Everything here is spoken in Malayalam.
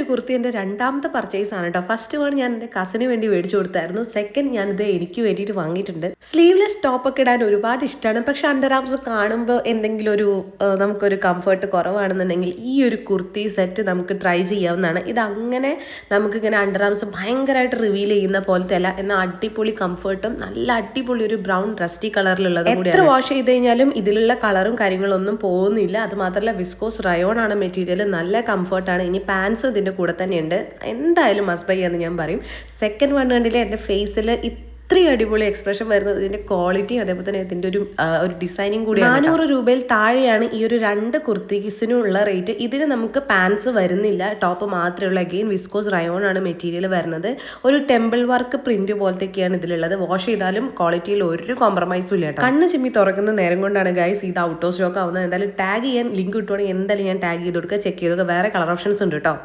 ഒരു കുർത്തി എൻ്റെ രണ്ടാമത്തെ പർച്ചേസ് ആണ് കേട്ടോ. ഫസ്റ്റ് വൺ ഞാൻ എൻ്റെ കസിന് വേണ്ടി മേടിച്ചു കൊടുത്തായിരുന്നു. സെക്കൻഡ് ഞാനിത് എനിക്ക് വേണ്ടിയിട്ട് വാങ്ങിയിട്ടുണ്ട്. സ്ലീവ്ലെസ് ടോപ്പൊക്കെ ഇടാൻ ഒരുപാട് ഇഷ്ടമാണ്. പക്ഷെ അണ്ടർ ആംസ് കാണുമ്പോൾ എന്തെങ്കിലും ഒരു നമുക്കൊരു കംഫർട്ട് കുറവാണെന്നുണ്ടെങ്കിൽ ഈ ഒരു കുർത്തി സെറ്റ് നമുക്ക് ട്രൈ ചെയ്യാവുന്നതാണ്. ഇതങ്ങനെ നമുക്കിങ്ങനെ അണ്ടർ ആംസ് ഭയങ്കരമായിട്ട് റിവീൽ ചെയ്യുന്ന പോലത്തെ അല്ല, എന്നാൽ അടിപൊളി കംഫർട്ടും നല്ല അടിപൊളി ഒരു ബ്രൗൺ റസ്റ്റി കളറിലുള്ളത്. എത്ര വാഷ് ചെയ്ത് കഴിഞ്ഞാലും ഇതിലുള്ള കളറും കാര്യങ്ങളൊന്നും പോകുന്നില്ല. അത് മാത്രമല്ല വിസ്കോസ് റയോൺ ആണ് മെറ്റീരിയൽ, നല്ല കംഫർട്ടാണ്. ഇനി പാൻസും ഇതിൻ്റെ കൂടെ തന്നെയുണ്ട്. എന്തായാലും മസ്റ്റ് ബൈ എന്ന് ഞാൻ പറയും. സെക്കൻഡ് വൺ കണ്ടില്ലേ എൻ്റെ ഫേസിൽ ഇത്രയും അടിപൊളി എക്സ്പ്രഷൻ വരുന്നത് ഇതിൻ്റെ ക്വാളിറ്റി, അതേപോലെ തന്നെ ഇതിൻ്റെ ഒരു ഡിസൈനിങ് കൂടി. 400 രൂപയിൽ താഴെയാണ് ഈ ഒരു 2 കുർത്തീസിനും ഉള്ള റേറ്റ്. ഇതിന് നമുക്ക് പാൻസ് വരുന്നില്ല, ടോപ്പ് മാത്രമേ ഉള്ളൂ. അഗെയിൻ വിസ്കോസ് റയോൺ ആണ് മെറ്റീരിയൽ വരുന്നത്. ഒരു ടെമ്പിൾ വർക്ക് പ്രിന്റ് പോലത്തെയൊക്കെയാണ് ഇതിലുള്ളത്. വാഷ് ചെയ്താലും ക്വാളിറ്റിയിൽ ഒരു കോംപ്രമൈസും ഇല്ല കേട്ടോ. കണ്ണ് ചിമ്മി തുറക്കുന്ന നേരം കൊണ്ടാണ് ഗൈസ് ഇത് ഔട്ട് ഓഫ് സ്റ്റോക്ക് ആവുന്നത്. എന്തായാലും ടാഗ് ചെയ്യാൻ ലിങ്ക് കിട്ടുവാണെങ്കിൽ എന്തായാലും ഞാൻ ടാഗ് ചെയ്ത് കൊടുക്കുക. ചെക്ക് ചെയ്തൊക്കെ വേറെ കളർ ഓപ്ഷൻസ് ഉണ്ട് കേട്ടോ.